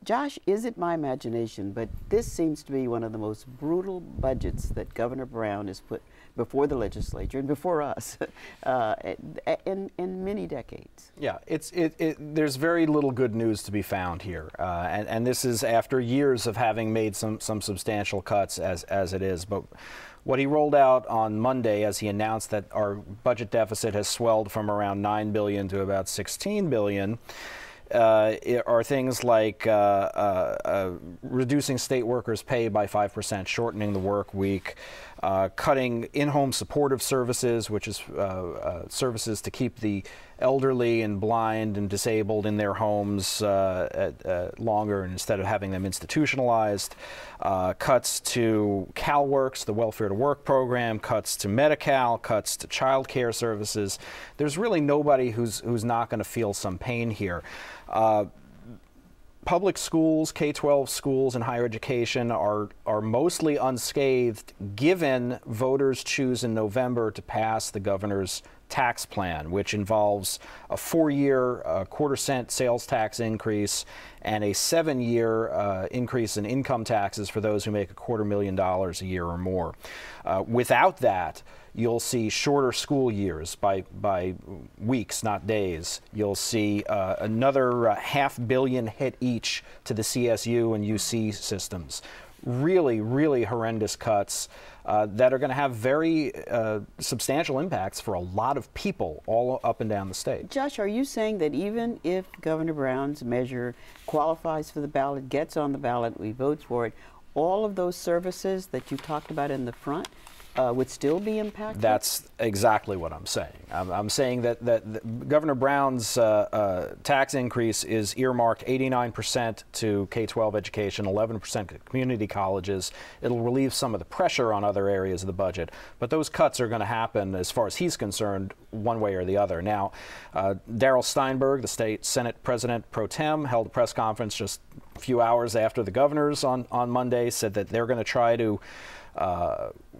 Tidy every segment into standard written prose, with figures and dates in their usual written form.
Josh, is it my imagination, but this seems to be one of the most brutal budgets that Governor Brown has put before the legislature and before us in many decades. Yeah, there's very little good news to be found here, and this is after years of having made some substantial cuts as it is. But what he rolled out on Monday, as he announced that our budget deficit has swelled from around $9 billion to about $16 billion, are things like reducing state workers' pay by 5%, shortening the work week, cutting in-home supportive services, which is services to keep the elderly and blind and disabled in their homes longer instead of having them institutionalized, cuts to CalWorks, the Welfare to Work program, cuts to Medi-Cal, cuts to child care services. There's really nobody who's not going to feel some pain here. Public schools, K-12 schools and higher education are mostly unscathed given voters choose in November to pass the governor's tax plan, which involves a 4-year quarter-cent sales tax increase and a 7-year increase in income taxes for those who make $250,000 a year or more. Without that, you'll see shorter school years by weeks, not days. You'll see another $500 million hit each to the CSU and UC systems. Really, really horrendous cuts that are going to have very substantial impacts for a lot of people all up and down the state. Josh, are you saying that even if Governor Brown's measure qualifies for the ballot, gets on the ballot, we vote for it, all of those services that you talked about in the front would still be impacted? That's exactly what I'm saying. I'm saying that Governor Brown's tax increase is earmarked 89% to K-12 education, 11% to community colleges. It'll relieve some of the pressure on other areas of the budget, but those cuts are going to happen, as far as he's concerned, one way or the other. Now, Darrell Steinberg, the state Senate President pro tem, held a press conference just a few hours after the governor's on Monday, said that they're going to try to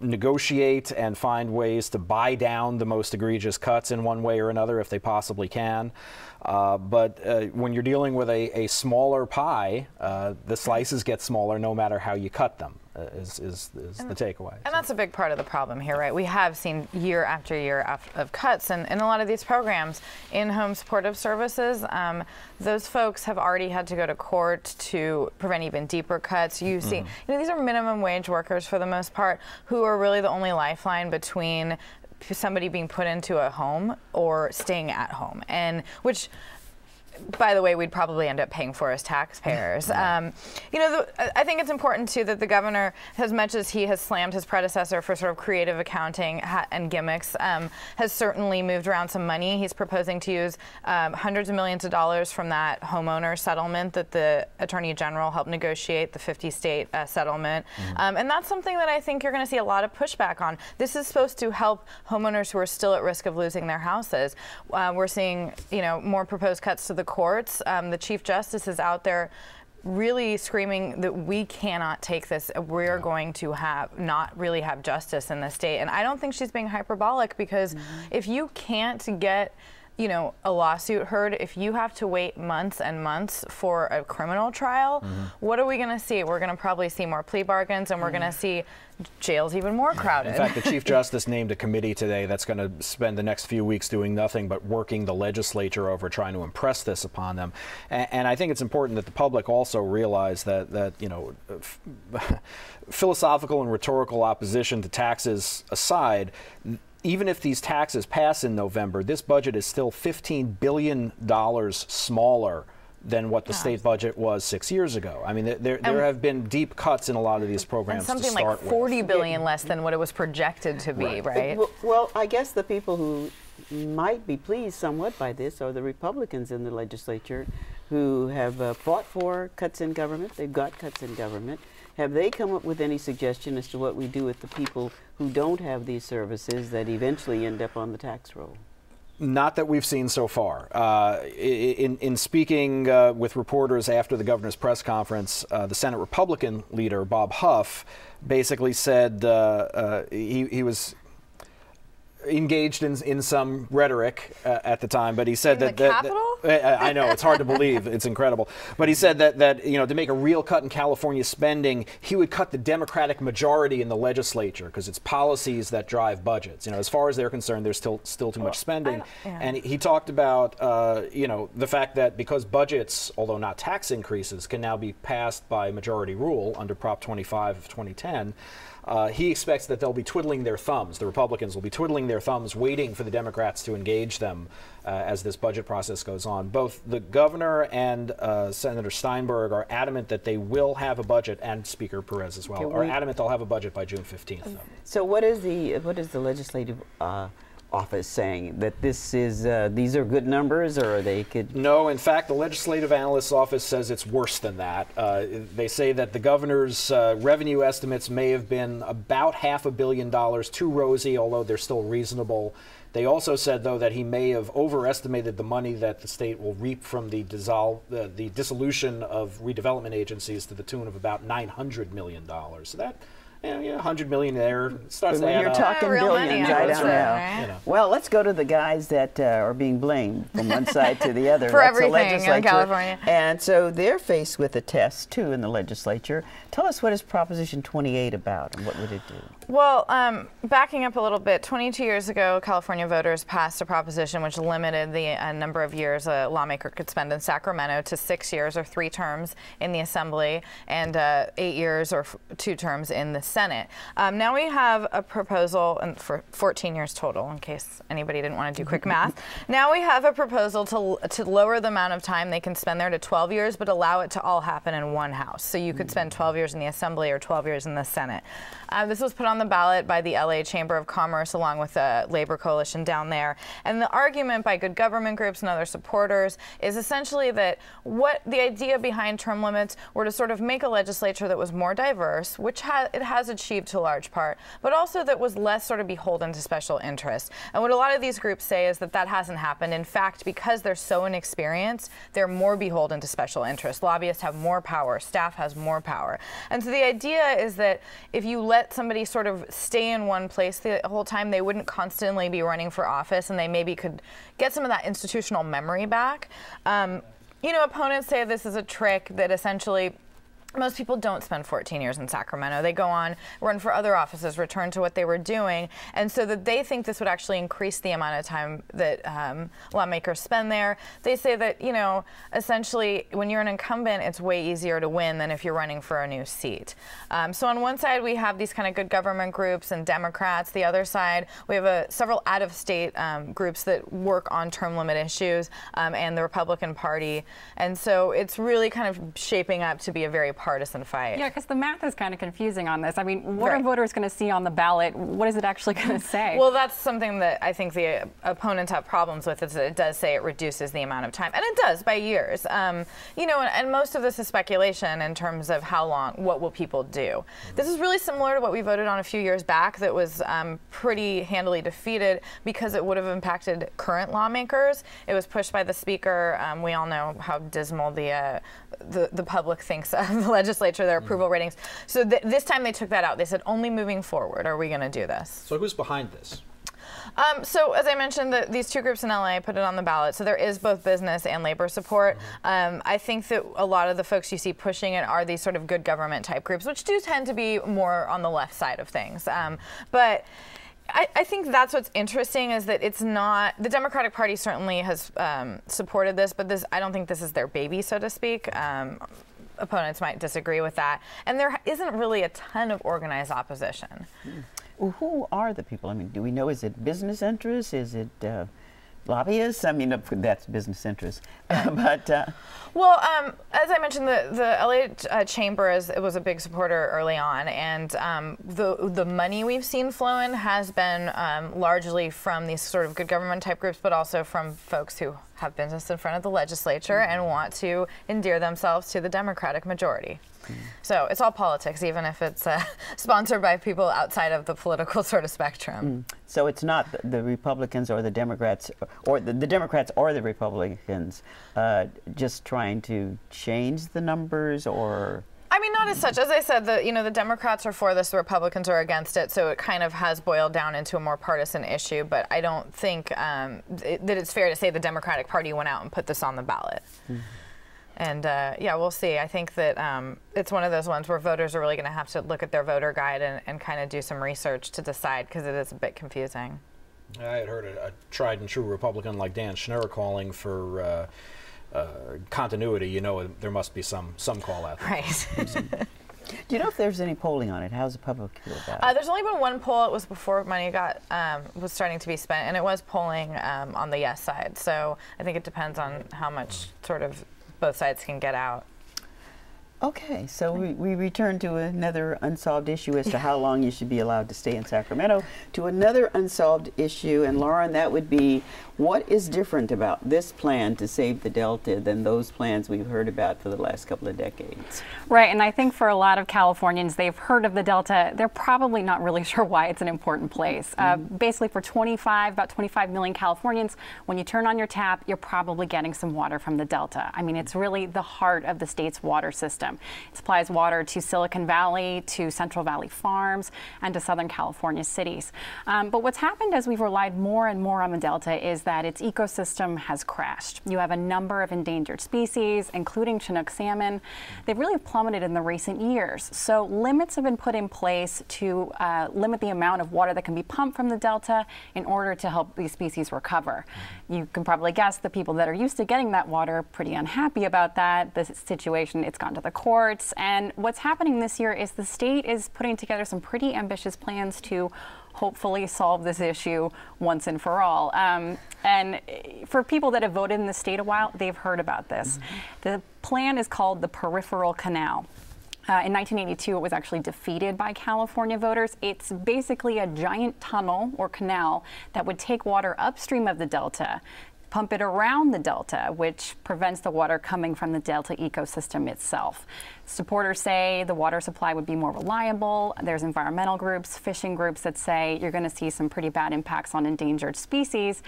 negotiate and find ways to buy down the most egregious cuts in one way or another if they possibly can. But when you're dealing with a smaller pie, the slices get smaller no matter how you cut them, is the takeaway. And that's a big part of the problem here, right? We have seen year after year of cuts in a lot of these programs. In-home supportive services, those folks have already had to go to court to prevent even deeper cuts. You see, these are minimum wage workers for the most part who are really the only lifeline between somebody being put into a home or staying at home, and which, by the way, we'd probably end up paying for as taxpayers. I think it's important, too, that the governor, as much as he has slammed his predecessor for sort of creative accounting and gimmicks, has certainly moved around some money. He's proposing to use hundreds of millions of dollars from that homeowner settlement that the Attorney General helped negotiate, the 50-state settlement. And that's something that I think you're going to see a lot of pushback on. This is supposed to help homeowners who are still at risk of losing their houses. We're seeing, more proposed cuts to the courts. The Chief Justice is out there really screaming that we cannot take this. We're going to not really have justice in this state. And I don't think she's being hyperbolic, because if you can't get a lawsuit heard, if you have to wait months and months for a criminal trial, what are we going to see? We're going to probably see more plea bargains, and we're going to see jails even more crowded. In fact, the Chief Justice named a committee today that's going to spend the next few weeks doing nothing but working the legislature over trying to impress this upon them. And I think it's important that the public also realize that philosophical and rhetorical opposition to taxes aside, even if these taxes pass in November, this budget is still $15 billion smaller than what the state budget was 6 years ago. I mean, there have been deep cuts in a lot of these programs. And something like $40 billion less than what it was projected to be, right? Well, I guess the people who might be pleased somewhat by this are the Republicans in the legislature who have fought for cuts in government. They've got cuts in government. Have they come up with any suggestion as to what we do with the people who don't have these services that eventually end up on the tax roll? Not that we've seen so far. In speaking with reporters after the governor's press conference, the Senate Republican leader, Bob Huff, basically said he was engaged in some rhetoric at the time, but he said in the Capitol? I know, it's hard to believe. It's incredible. But he said that to make a real cut in California spending, he would cut the Democratic majority in the legislature because it's policies that drive budgets. As far as they're concerned, there's still too much spending. And he talked about the fact that because budgets, although not tax increases, can now be passed by majority rule under Prop 25 of 2010. He expects that they'll be twiddling their thumbs. The Republicans will be twiddling their thumbs, waiting for the Democrats to engage them as this budget process goes on. Both the governor and Senator Steinberg are adamant that they will have a budget, and Speaker Perez as well, are adamant they'll have a budget by June 15th. So what is the legislative office saying? That these are good numbers, or they could? No, in fact, the legislative analyst's office says it's worse than that. They say that the governor's revenue estimates may have been about $500 million too rosy, although they're still reasonable. They also said, though, that he may have overestimated the money that the state will reap from the dissolution of redevelopment agencies to the tune of about $900 million. So that, $100 million there starts to add up. When you're talking billions, I don't know. Right? Well, let's go to the guys that are being blamed from one side to the other. For That's everything in California. And so they're faced with a test, too, in the legislature. Tell us, what is Proposition 28 about, and what would it do? Well, backing up a little bit, 22 years ago, California voters passed a proposition which limited the number of years a lawmaker could spend in Sacramento to 6 years or 3 terms in the Assembly, and 8 years or 2 terms in the Senate. Now we have a proposal, and for 14 years total, in case anybody didn't want to do quick math. Now we have a proposal to lower the amount of time they can spend there to 12 years, but allow it to all happen in one house. So you could spend 12 years in the Assembly or 12 years in the Senate. This was put on the ballot by the LA Chamber of Commerce along with the labor coalition down there. And the argument by good government groups and other supporters is essentially that what the idea behind term limits were to sort of make a legislature that was more diverse, which it has achieved to a large part, but also that was less sort of beholden to special interests. And what a lot of these groups say is that that hasn't happened. In fact, because they're so inexperienced, they're more beholden to special interests. Lobbyists have more power. Staff has more power. And so the idea is that if you let somebody sort of stay in one place the whole time, they wouldn't constantly be running for office, and they maybe could get some of that institutional memory back. Opponents say this is a trick that essentially most people don't spend 14 years in Sacramento. They go on, run for other offices, return to what they were doing, and so that they think this would actually increase the amount of time that lawmakers spend there. They say that, essentially, when you're an incumbent, it's way easier to win than if you're running for a new seat. So on one side, we have these kind of good government groups and Democrats. The other side, we have several out-of-state groups that work on term limit issues, and the Republican Party. And so it's really kind of shaping up to be a very partisan fight. Yeah, because the math is kind of confusing on this. I mean, what are voters going to see on the ballot? What is it actually going to say? Well, that's something that I think the opponents have problems with, is that it does say it reduces the amount of time. And it does, by years. And most of this is speculation in terms of how long, what will people do. This is really similar to what we voted on a few years back that was pretty handily defeated because it would have impacted current lawmakers. It was pushed by the Speaker. We all know how dismal the public thinks of the legislature, their approval ratings. So this time they took that out. They said, only moving forward are we going to do this. So who's behind this? So as I mentioned, these 2 groups in LA put it on the ballot. So there is both business and labor support. I think that a lot of the folks you see pushing it are these sort of good government type groups, which do tend to be more on the left side of things. But I think that's what's interesting, is that it's not, the Democratic Party certainly has supported this, but I don't think this is their baby, so to speak. Opponents might disagree with that. And there isn't really a ton of organized opposition. Well, who are the people? I mean, do we know, is it business interests? Is it lobbyists? I mean, that's business interests. Well, as I mentioned, the LA Chamber was a big supporter early on, and the money we've seen flow in has been largely from these sort of good government type groups, but also from folks who have business in front of the legislature and want to endear themselves to the Democratic majority. So it's all politics, even if it's sponsored by people outside of the political sort of spectrum. So it's not the Republicans or the Democrats, or the Democrats or the Republicans just trying to change the numbers, or? I mean, not as such. As I said, the Democrats are for this, the Republicans are against it, so it kind of has boiled down into a more partisan issue. But I don't think that it's fair to say the Democratic Party went out and put this on the ballot. Mm-hmm. And yeah, we'll see. I think that it's one of those ones where voters are really going to have to look at their voter guide and kind of do some research to decide, because it is a bit confusing. I had heard a tried and true Republican like Dan Schnurr calling for continuity. You know, there must be some call out there. Right. Do you know if there's any polling on it? How's the public feel about it? There's only been one poll. It was before money was starting to be spent, and it was polling on the yes side. So I think it depends on how much sort of both sides can get out. Okay, so we return to another unsolved issue as to how long you should be allowed to stay in Sacramento, to another unsolved issue. And Lauren, that would be, what is different about this plan to save the Delta than those plans we've heard about for the last couple of decades? Right, and I think for a lot of Californians, they've heard of the Delta. They're probably not really sure why it's an important place. Basically, for about 25 million Californians, when you turn on your tap, you're probably getting some water from the Delta. I mean, it's really the heart of the state's water system. It supplies water to Silicon Valley, to Central Valley farms, and to Southern California cities. But what's happened as we've relied more and more on the Delta is that its ecosystem has crashed. You have a number of endangered species, including Chinook salmon. They've really plummeted in the recent years. So limits have been put in place to limit the amount of water that can be pumped from the Delta in order to help these species recover. You can probably guess the people that are used to getting that water are pretty unhappy about that. The situation, it's gone to the courts. And what's happening this year is the state is putting together some pretty ambitious plans to hopefully solve this issue once and for all. And for people that have voted in the state a while, they've heard about this. The plan is called the Peripheral Canal. In 1982, it was actually defeated by California voters. It's basically a giant tunnel or canal that would take water upstream of the Delta, pump it around the Delta, which prevents the water coming from the Delta ecosystem itself. Supporters say the water supply would be more reliable. There's environmental groups, fishing groups that say you're going to see some pretty bad impacts on endangered species.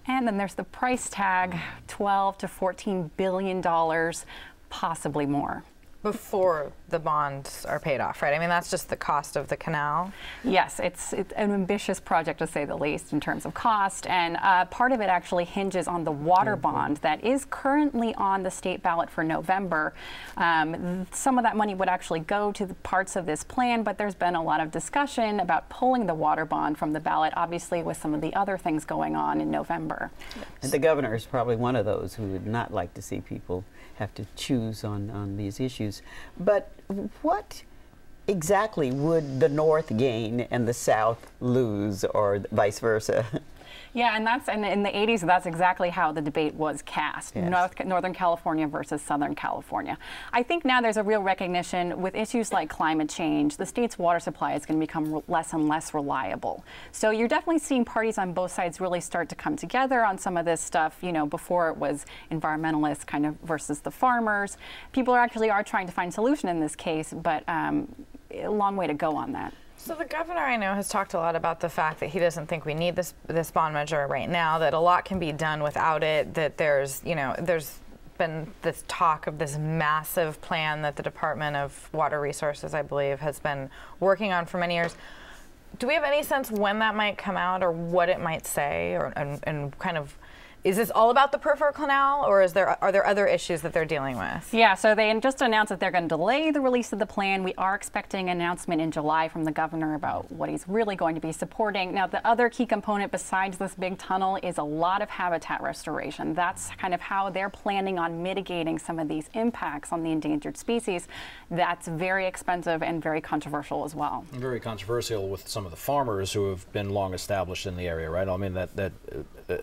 And then there's the price tag, $12 to $14 billion, possibly more. Before the bonds are paid off, right? I mean, that's just the cost of the canal. Yes, it's an ambitious project, to say the least, in terms of cost. And part of it actually hinges on the water bond that is currently on the state ballot for November. Some of that money would actually go to the parts of this plan, but there's been a lot of discussion about pulling the water bond from the ballot, obviously with some of the other things going on in November. And the governor is probably one of those who would not like to see people have to choose on these issues. But what exactly would the North gain and the South lose, or vice versa? Yeah, and in the 80s, that's exactly how the debate was cast. Yes. Northern California versus Southern California. I think now there's a real recognition with issues like climate change, the state's water supply is going to become less and less reliable. So you're definitely seeing parties on both sides really start to come together on some of this stuff. You know, before it was environmentalists kind of versus the farmers. People are trying to find solution in this case, but a long way to go on that. So the governor, I know, has talked a lot about the fact that he doesn't think we need this bond measure right now, that a lot can be done without it, that there's been this talk of this massive plan that the Department of Water Resources, I believe, has been working on for many years. Do we have any sense when that might come out, or what it might say, and kind of, is this all about the Peripheral Canal, or are there other issues that they're dealing with? Yeah, so they just announced that they're going to delay the release of the plan. We are expecting an announcement in July from the governor about what he's really going to be supporting. Now, the other key component besides this big tunnel is a lot of habitat restoration. That's kind of how they're planning on mitigating some of these impacts on the endangered species. That's very expensive and very controversial as well. Very controversial with some of the farmers who have been long established in the area, right? I mean, that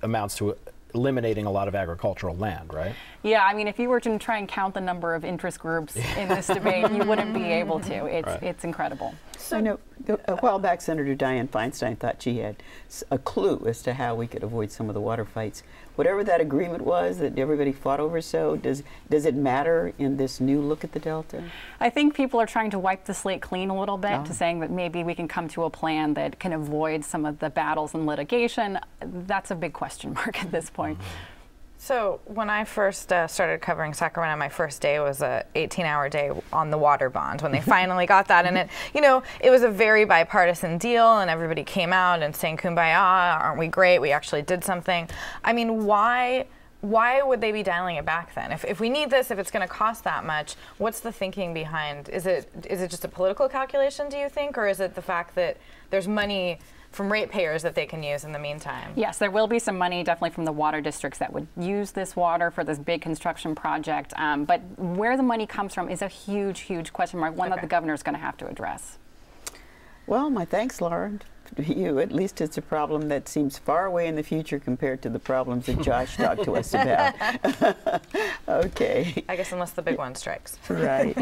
amounts to eliminating a lot of agricultural land, right? Yeah, I mean, if you were to try and count the number of interest groups in this debate, you wouldn't be able to. It's incredible. So, you know, a while back, Senator Dianne Feinstein thought she had a clue as to how we could avoid some of the water fights. Whatever that agreement was that everybody fought over, so does it matter in this new look at the Delta? I think people are trying to wipe the slate clean a little bit, to saying that maybe we can come to a plan that can avoid some of the battles and litigation. That's a big question mark at this point. So when I first started covering Sacramento, my first day was a 18-hour day on the water bond when they finally got that. And it was a very bipartisan deal, and everybody came out and saying, "Kumbaya, aren't we great? We actually did something." I mean, why would they be dialing it back then? If we need this, if it's going to cost that much, what's the thinking behind? Is it just a political calculation, do you think, or is it the fact that there's money from ratepayers that they can use in the meantime? Yes, there will be some money definitely from the water districts that would use this water for this big construction project. But where the money comes from is a huge, huge question mark, one that the governor is going to have to address. Well, my thanks, Laura, to you. At least it's a problem that seems far away in the future compared to the problems that Josh talked to us about. Okay. I guess unless the big one strikes. Right.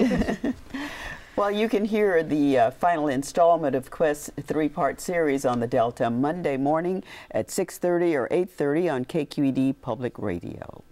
Well, you can hear the final installment of Quest's three-part series on the Delta Monday morning at 6:30 or 8:30 on KQED Public Radio.